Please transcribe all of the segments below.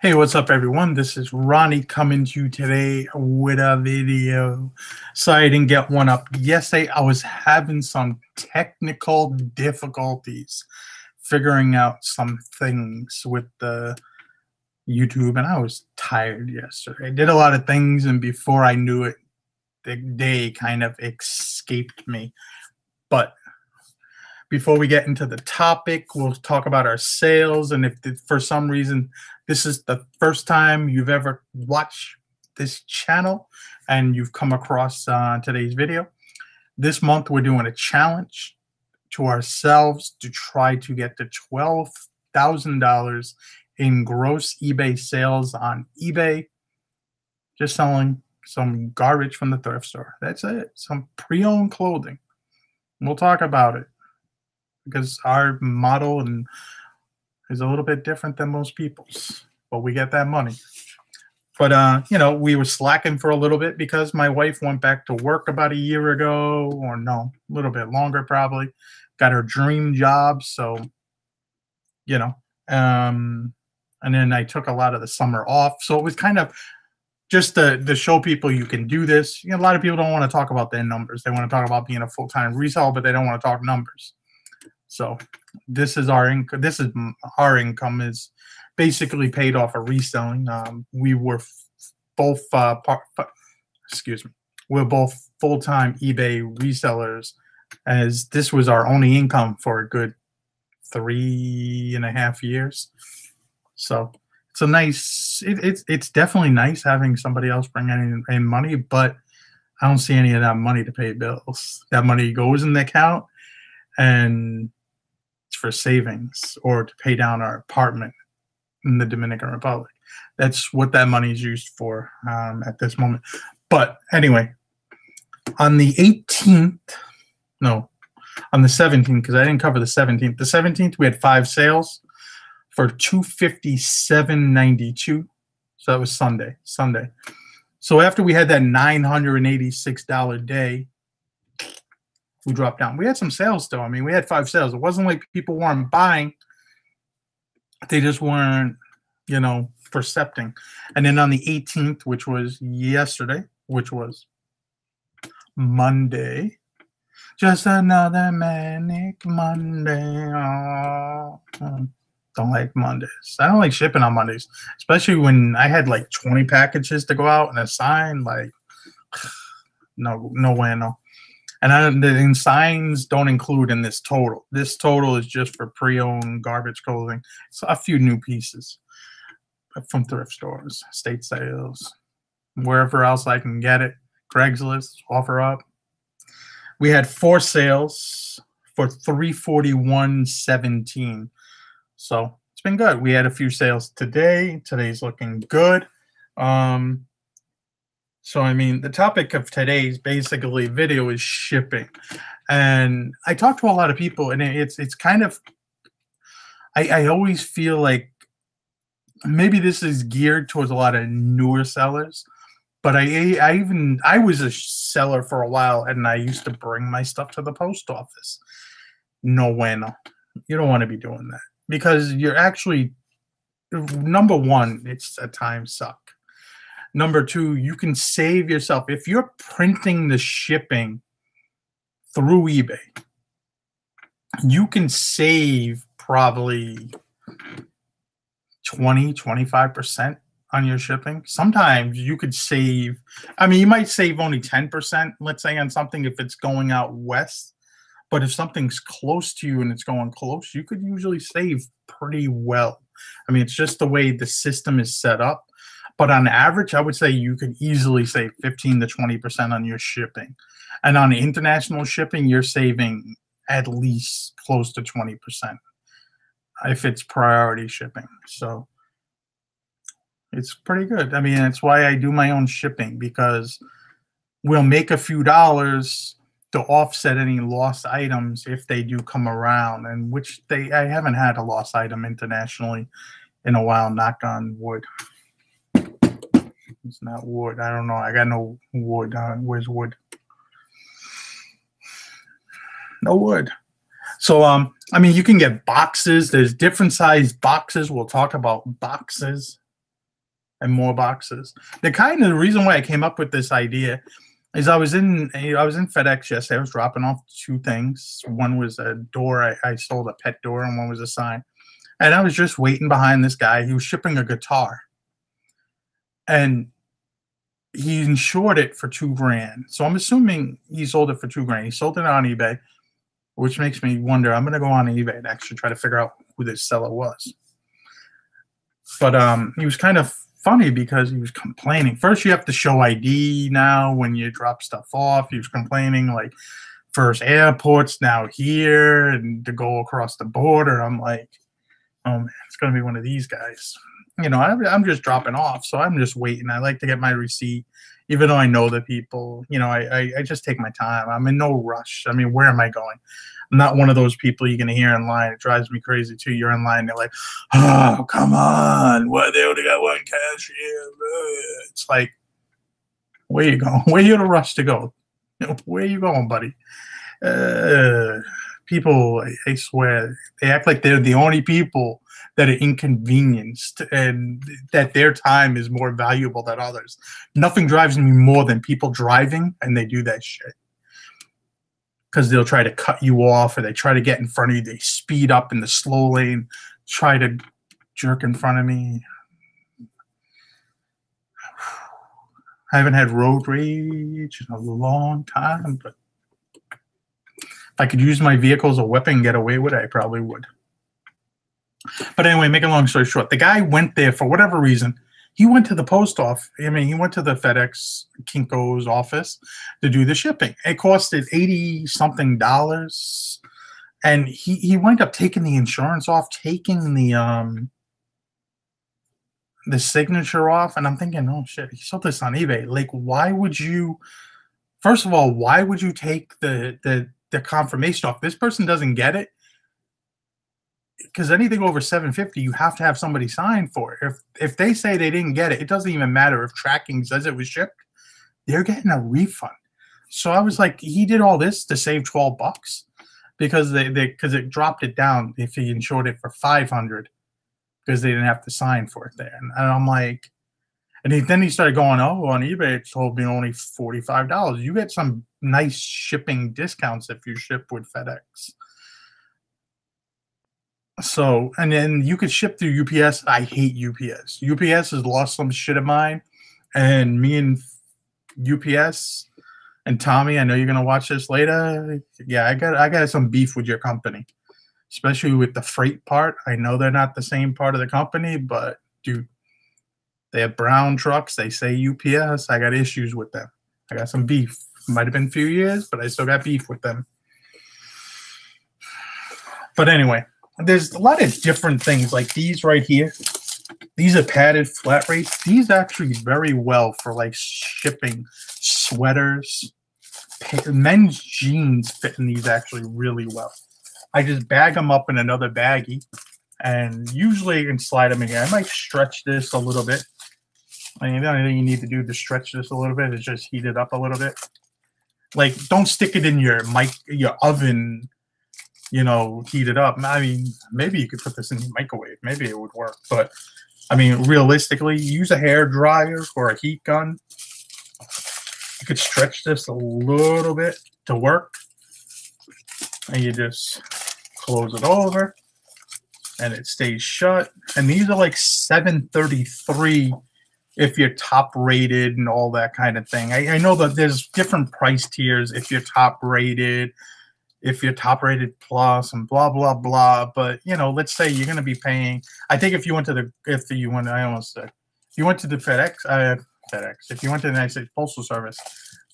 Hey, what's up, everyone? This is Ronnie coming to you today with a video. Sorry I didn't get one up yesterday. I was having some technical difficulties figuring out some things with the YouTube, and I was tired yesterday. I did a lot of things, and before I knew it, the day kind of escaped me. But before we get into the topic, we'll talk about our sales. And if for some reason this is the first time you've ever watched this channel and you've come across today's video, this month we're doing a challenge to ourselves to try to get to $12,000 in gross eBay sales on eBay, just selling some garbage from the thrift store. That's it. Some pre-owned clothing. We'll talk about it, because our model is a little bit different than most people's, but we get that money. But we were slacking for a little bit because my wife went back to work about a year ago, or no, a little bit longer probably. Got her dream job, so and then I took a lot of the summer off, so it was kind of just to show people you can do this. A lot of people don't want to talk about their numbers. They want to talk about being a full-time reseller, but they don't want to talk numbers. So this is our income. This is our income is basically paid off of reselling. We were both we're both full-time eBay resellers, as this was our only income for a good 3.5 years. So it's a nice. It's definitely nice having somebody else bring in money, but I don't see any of that money to pay bills. That money goes in the account, and for savings or to pay down our apartment in the Dominican Republic. That's what that money is used for at this moment. But anyway, on the 18th, no, on the 17th, because I didn't cover the 17th. The 17th, we had 5 sales for $257.92. So that was Sunday. So after we had that $986 day, we dropped down. We had some sales still. I mean, we had 5 sales. It wasn't like people weren't buying. They just weren't, percepting. And then on the 18th, which was yesterday, which was Monday, just another manic Monday. Oh, don't like Mondays. I don't like shipping on Mondays, especially when I had like 20 packages to go out and assign. Like, no way, no. And the signs don't include in this total. This total is just for pre-owned garbage clothing. It's a few new pieces from thrift stores, state sales, wherever else I can get it. Craigslist, OfferUp. We had 4 sales for $341.17. So it's been good. We had a few sales today. Today's looking good. So, I mean, the topic of today's basically video is shipping. And I talk to a lot of people, and it's kind of, I always feel like maybe this is geared towards a lot of newer sellers. But I was a seller for a while, and I used to bring my stuff to the post office. No bueno. You don't want to be doing that, because you're actually, number one, it's a time suck. Number 2, you can save yourself. If you're printing the shipping through eBay, you can save probably 20-25% on your shipping. Sometimes you could save, I mean, you might save only 10%, let's say, on something if it's going out west. But if something's close to you and it's going close, you could usually save pretty well. I mean, it's just the way the system is set up. But on average, I would say you could easily save 15 to 20% on your shipping. And on international shipping, you're saving at least close to 20% if it's priority shipping. So it's pretty good. I mean, that's why I do my own shipping, because we'll make a few dollars to offset any lost items if they do come around, and which I haven't had a lost item internationally in a while, knock on wood. It's not wood. I don't know. I got no wood. Where's wood? No wood. So, I mean, you can get boxes. There's different size boxes. We'll talk about boxes. and more boxes. The reason why I came up with this idea is I was in FedEx yesterday. I was dropping off two things. One was a door. I sold a pet door, and one was a sign. And I was just waiting behind this guy. He was shipping a guitar, and he insured it for $2,000. So I'm assuming he sold it for $2,000. He sold it on eBay, which makes me wonder. I'm going to go on eBay and actually try to figure out who this seller was. But he was kind of funny because he was complaining. First, you have to show ID now when you drop stuff off. He was complaining like first airports, now here, and to go across the border. I'm like, oh man, it's going to be one of these guys. You know, I'm just dropping off, so I'm just waiting. I like to get my receipt, even though I know the people. You know, I just take my time. I'm in no rush. I mean, where am I going? I'm not one of those people you're going to hear in line. It drives me crazy, too. You're in line, they're like, oh, come on. What? They only got one cashier. It's like, where you going? Where you in a rush to go? You know, where you going, buddy? People, I swear, they act like they're the only people that are inconvenienced and that their time is more valuable than others. Nothing drives me more than people driving and they do that shit. Because they'll try to cut you off, or they try to get in front of you. They speed up in the slow lane, try to jerk in front of me. I haven't had road rage in a long time, but if I could use my vehicle as a weapon and get away with it, I probably would. But anyway, make a long story short, the guy went there for whatever reason. He went to the post office. I mean, he went to the FedEx Kinko's office to do the shipping. It costed $80-something, and he wound up taking the insurance off, taking the signature off, and I'm thinking, oh shit, he sold this on eBay. Like, why would you? First of all, why would you take the confirmation off? This person doesn't get it. Because anything over $750, you have to have somebody sign for it. If they say they didn't get it, it doesn't even matter if tracking says it was shipped. They're getting a refund. So I was like, he did all this to save $12 because it dropped it down if he insured it for $500 because they didn't have to sign for it there. And I'm like, then he started going, oh, on eBay it told me only $45. You get some nice shipping discounts if you ship with FedEx. So, and then you could ship through UPS. I hate UPS. UPS has lost some shit of mine. And me and UPS and Tommy, I know you're going to watch this later. Yeah, I got some beef with your company, especially with the freight part. I know they're not the same part of the company, but dude, they have brown trucks. They say UPS. I got issues with them. I got some beef. Might have been a few years, but I still got beef with them. But anyway, there's a lot of different things like these right here. These are padded flat rates. These actually very well for like shipping sweaters. Men's jeans fit in these actually really well. I just bag them up in another baggie, and usually I can slide them in here. I might stretch this a little bit. I mean, the only thing you need to do to stretch this a little bit is just heat it up a little bit. Like, don't stick it in your oven, you know, heat it up. I mean, maybe you could put this in the microwave. Maybe it would work. But, I mean, realistically, use a hair dryer or a heat gun. You could stretch this a little bit to work. And you just close it over. And it stays shut. And these are like $7.33 if you're top rated and all that kind of thing. I know that there's different price tiers if you're top rated, if you're top rated plus, and blah blah blah. But you know, let's say you're going to be paying. I think if you went to the if you went to the FedEx, if you went to the United States Postal Service,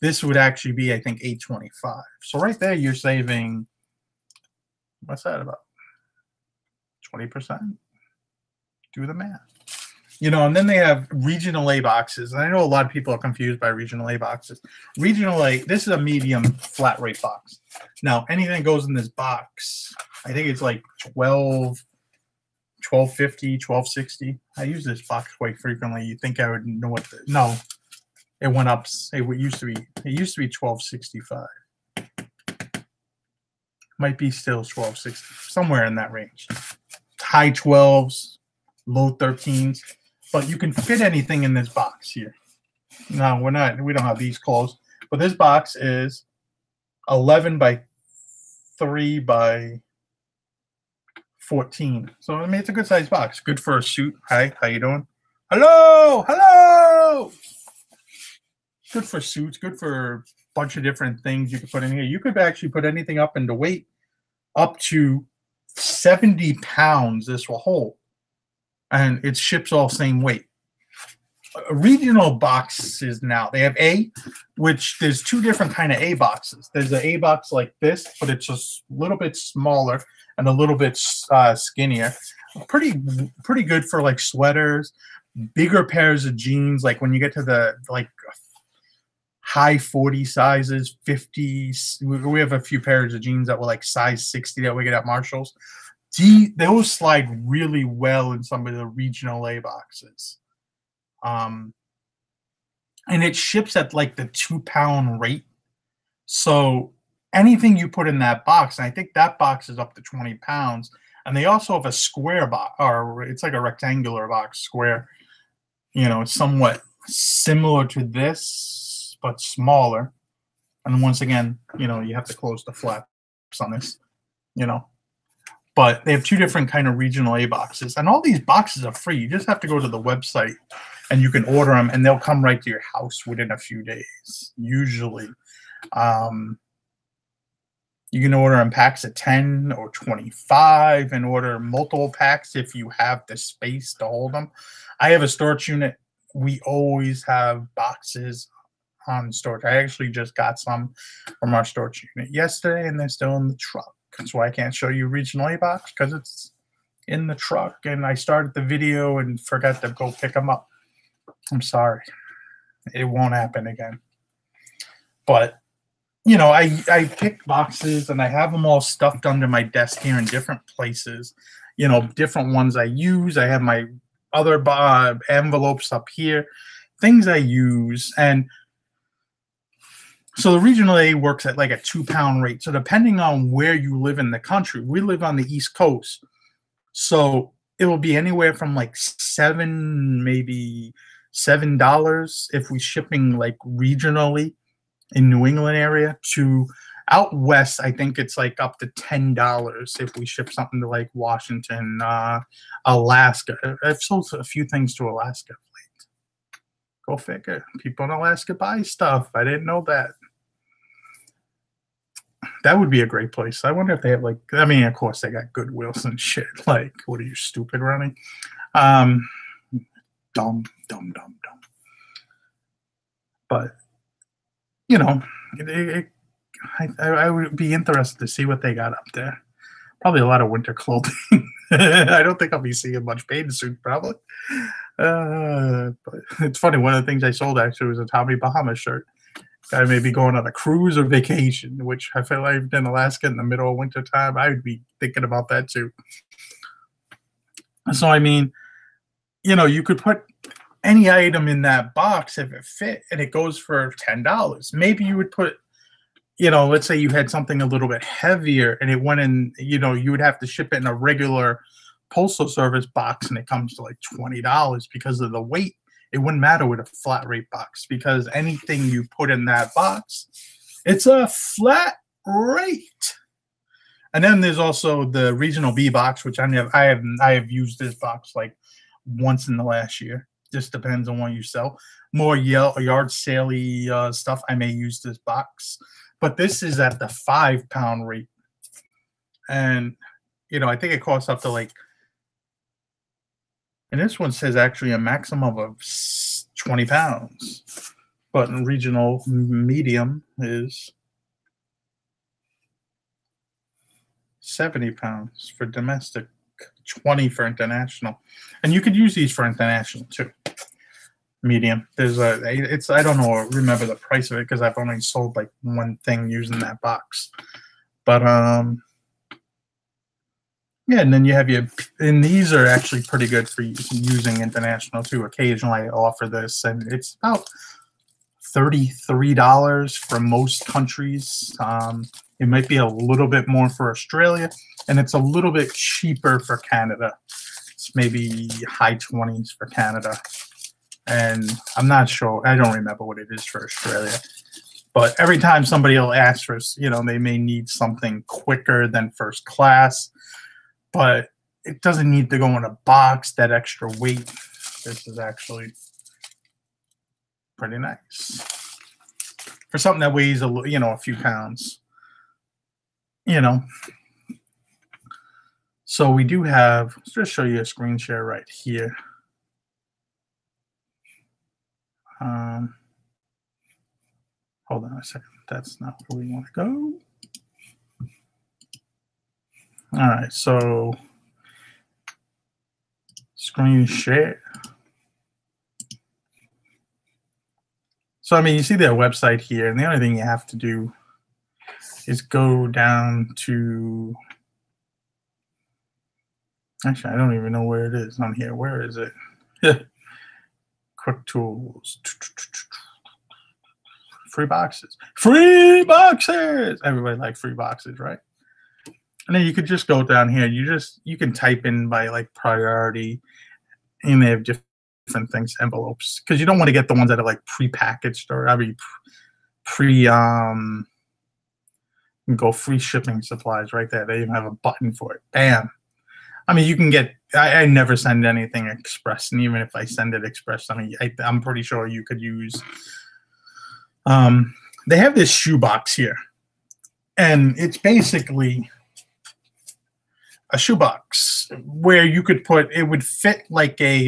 this would actually be, I think, $8.25. So right there, you're saving. What's that about? 20%. Do the math. You know, and then they have regional A boxes. And I know a lot of people are confused by regional A boxes. Regional A, this is a medium flat rate box. Now, anything that goes in this box, I think it's like $12.50, $12.60. I use this box quite frequently. You think I would know what the, no, it went up. It used to be $12.65. Might be still $12.60, somewhere in that range. High 12s, low 13s. but you can fit anything in this box here. No, we don't have these closed, but this box is 11 by 3 by 14. So I mean, it's a good sized box. Good for a suit. Hi, how you doing? Hello, hello. Good for suits. Good for a bunch of different things you could put in here. You could actually put anything up into weight up to 70 pounds. This will hold, and it ships all same weight. Regional boxes now, they have A, which there's two different kind of A boxes. There's an A box like this, but it's just a little bit smaller and a little bit skinnier. Pretty good for like sweaters, bigger pairs of jeans. Like when you get to the like high 40 sizes, 50s. We have a few pairs of jeans that were like size 60 that we get at Marshall's. Those slide really well in some of the regional A boxes. And it ships at like the 2-pound rate. So anything you put in that box, and I think that box is up to 20 pounds. And they also have a square box, or it's like a rectangular box, square. You know, it's somewhat similar to this, but smaller. And once again, you know, you have to close the flaps on this, you know. But they have two different kind of regional A boxes. And all these boxes are free. You just have to go to the website and you can order them, and they'll come right to your house within a few days, usually. You can order in packs of 10 or 25 and order multiple packs if you have the space to hold them. I have a storage unit. We always have boxes on storage. I actually just got some from our storage unit yesterday, and they're still in the truck. That's why I can't show you regional A box, because it's in the truck, and I started the video and forgot to go pick them up. I'm sorry. It won't happen again. But, you know, I pick boxes, and I have them all stuffed under my desk here in different places. You know, different ones I use. I have my other envelopes up here, things I use. And so the regional A works at like a 2-pound rate. So depending on where you live in the country, we live on the East Coast. So it will be anywhere from like maybe $7 if we're shipping like regionally in New England area, to out west. I think it's like up to $10 if we ship something to like Washington, Alaska. I've sold a few things to Alaska of late. Go figure. People in Alaska buy stuff. I didn't know that. That would be a great place. I wonder if they have like, I mean, of course they got Goodwills and shit. Like, what are you, stupid, Ronnie? Dumb. But, you know, I would be interested to see what they got up there. Probably a lot of winter clothing. I don't think I'll be seeing much bathing suit, probably. But it's funny. One of the things I sold actually was a Tommy Bahama shirt. Guy may be going on a cruise or vacation, which I feel like in Alaska in the middle of winter time, I would be thinking about that too. So, I mean, you know, you could put any item in that box if it fit, and it goes for $10. Maybe you would put, you know, let's say you had something a little bit heavier and it went in, you know, you would have to ship it in a regular postal service box, and it comes to like $20 because of the weight. It wouldn't matter with a flat rate box, because anything you put in that box, it's a flat rate. And then there's also the regional B box, which I have used this box like once in the last year. Just depends on what you sell. More yard sale stuff, I may use this box. But this is at the 5-pound rate. And, you know, I think it costs up to like, and this one says actually a maximum of 20 pounds. But in regional medium is 70 pounds for domestic, 20 for international. And you could use these for international too. Medium. There's I don't know, remember the price of it, because I've only sold like one thing using that box. But yeah, and then you have and these are actually pretty good for using international too. Occasionally I offer this, and it's about $33 for most countries. It might be a little bit more for Australia, and it's a little bit cheaper for Canada. As US, maybe high 20s for Canada. And I'm not sure, I don't remember what it is for Australia. But every time somebody will ask for, they may need something quicker than first class, but it doesn't need to go in a box, that extra weight. This is actually pretty nice for something that weighs a few pounds. So we do have, let's just show you a screen share right here. Hold on a second. That's not where we want to go. All right, so screen share. So, I mean, you see their website here, and the only thing you have to do is go down to, actually, I don't even know where it is on here. Where is it? Quick tools. Free boxes. Free boxes! Everybody likes free boxes, right? And then you could just go down here. You can type in by like priority, and they have different things, envelopes, because you don't want to get the ones that are like pre-packaged or go free shipping supplies right there. They even have a button for it. Bam. I mean, you can get. I never send anything express, and even if I send it express, I mean, I'm pretty sure you could use. They have this shoebox here, and it's basically a shoebox where you could put. It would fit like a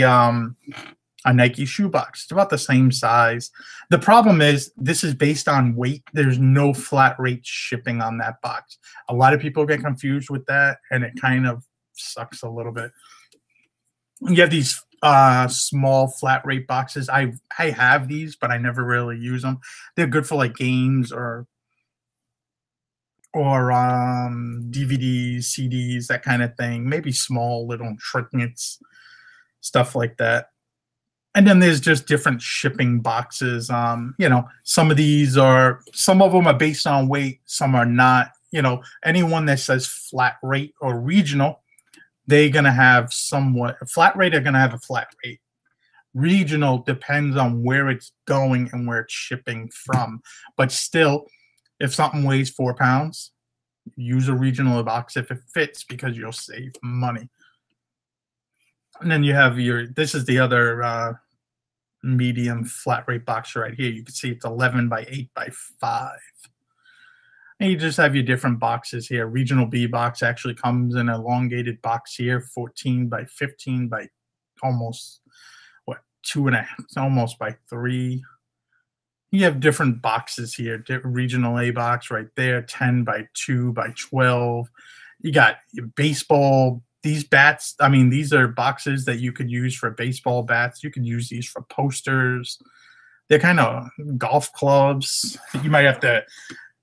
Nike shoebox. It's about the same size. The problem is this is based on weight. There's no flat rate shipping on that box. A lot of people get confused with that, and it kind of sucks a little bit. You have these small flat rate boxes. I have these, but I never really use them. They're good for like games or DVDs, CDs, that kind of thing. Maybe small little trinkets, stuff like that. And then there's just different shipping boxes. Some of them are based on weight, some are not. Anyone that says flat rate or regional, they're gonna have flat rate are gonna have a flat rate. Regional depends on where it's going and where it's shipping from. But still, if something weighs 4 pounds, use a regional box if it fits, because you'll save money. And then you have this is the other medium flat rate box right here. You can see it's 11 by 8 by 5. And you just have your different boxes here. Regional B box actually comes in an elongated box here, 14 by 15 by almost, 2.5, almost by 3. You have different boxes here. Regional A box right there, 10 by 2 by 12. You got your baseball. These bats, I mean, these are boxes that you could use for baseball bats. You could use these for posters. They're kind of golf clubs. You might have to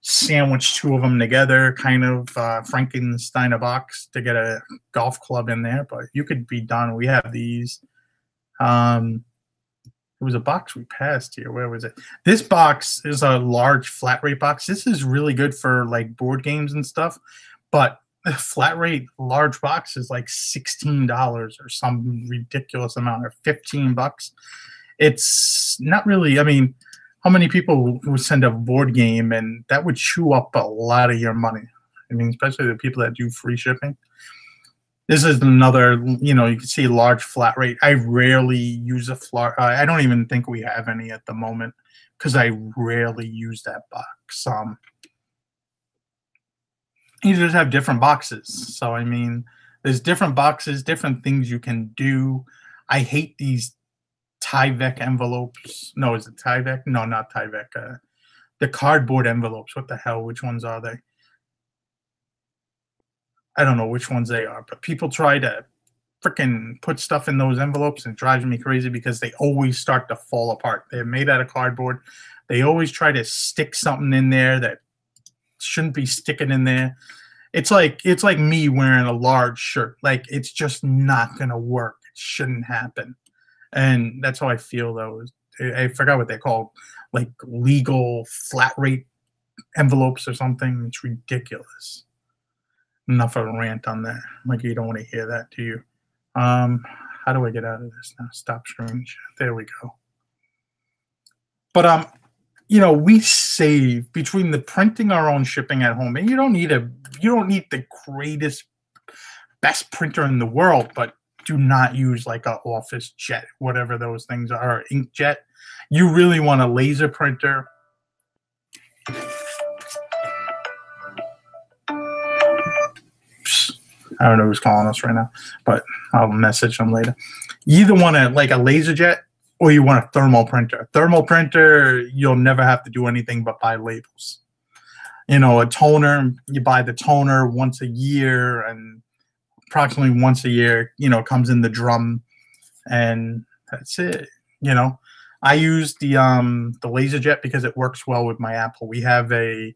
sandwich 2 of them together, kind of Frankenstein a box to get a golf club in there, but you could be done. We have these. There was a box we passed here. Where was it? This box is a large flat rate box. This is really good for like board games and stuff, but a flat rate large box is like $16 or some ridiculous amount, or $15. It's not really, I mean, how many people would send a board game, and that would chew up a lot of your money? I mean, especially the people that do free shipping. This is another, you can see large flat rate. I rarely use a flat. I don't even think we have any at the moment, because I rarely use that box. You just have different boxes. So, I mean, there's different boxes, different things you can do. I hate these Tyvek envelopes. No, is it Tyvek? No, not Tyvek. The cardboard envelopes. What the hell? Which ones are they? I don't know which ones they are, but people try to freaking put stuff in those envelopes, and it drives me crazy because they always start to fall apart. They're made out of cardboard. They always try to stick something in there that shouldn't be sticking in there. It's like me wearing a large shirt. Like, it's just not gonna work. It shouldn't happen. And that's how I feel those. I forgot what they're called, like legal flat rate envelopes or something. It's ridiculous. Enough of a rant on that. Like, you don't want to hear that, do you? How do I get out of this now? Stop screen share. There we go. But we save between the printing our own shipping at home, and you don't need the greatest, best printer in the world, but do not use like a Office Jet, whatever those things are, inkjet. You really want a laser printer. I don't know who's calling us right now, but I'll message them later. You either want like a laser jet or you want a thermal printer. Thermal printer, you'll never have to do anything but buy labels. A toner, you buy the toner once a year, and approximately once a year, comes in the drum, and that's it. I use the laser jet because it works well with my Apple. We have a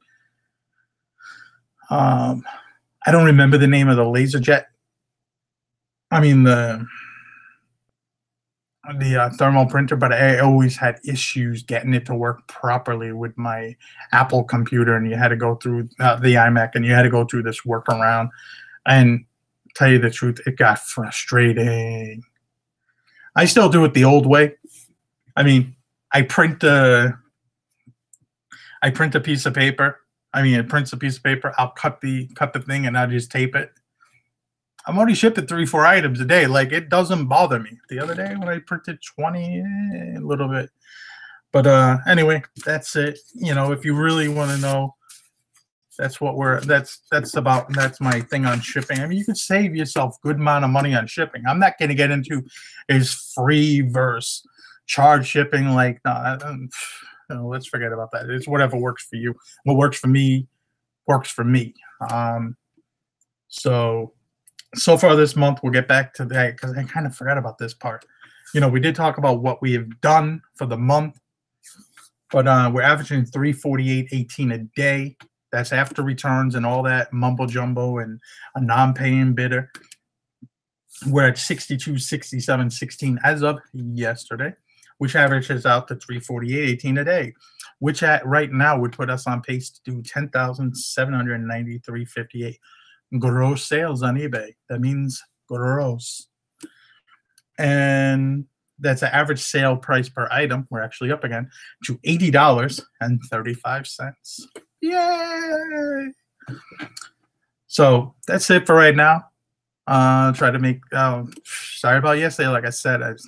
I don't remember the name of the laser jet. I mean the thermal printer, but I always had issues getting it to work properly with my Apple computer, and you had to go through the iMac, and you had to go through this workaround. And tell you the truth, it got frustrating. I still do it the old way. I mean, I print a piece of paper. It prints a piece of paper. I'll cut the thing, and I'll just tape it. I'm only shipping 3-4 items a day. Like, it doesn't bother me. The other day when I printed 20, a little bit. But anyway, that's it. If you really want to know, that's my thing on shipping. You could save yourself a good amount of money on shipping. I'm not going to get into is free versus charge shipping. Like, no, let's forget about that. It's whatever works for you. What works for me works for me. So far this month, we'll get back to that because I kind of forgot about this part. We did talk about what we have done for the month, but we're averaging $348.18 a day. That's after returns and all that mumbo jumbo and a non-paying bidder. We're at 62.67.16 as of yesterday, which averages out to $348.18 a day, which right now would put us on pace to do $10,793.58 gross sales on eBay. That means gross. And that's an average sale price per item. We're actually up again to $80.35. Yay! So that's it for right now. Try to make. Sorry about yesterday. Like I said, it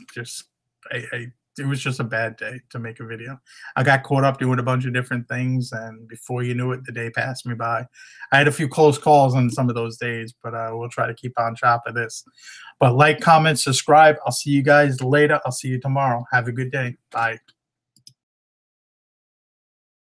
was just a bad day to make a video. I got caught up doing a bunch of different things, and before you knew it, the day passed me by. I had a few close calls on some of those days, but we'll try to keep on top of this. But like, comment, subscribe. I'll see you guys later. I'll see you tomorrow. Have a good day. Bye.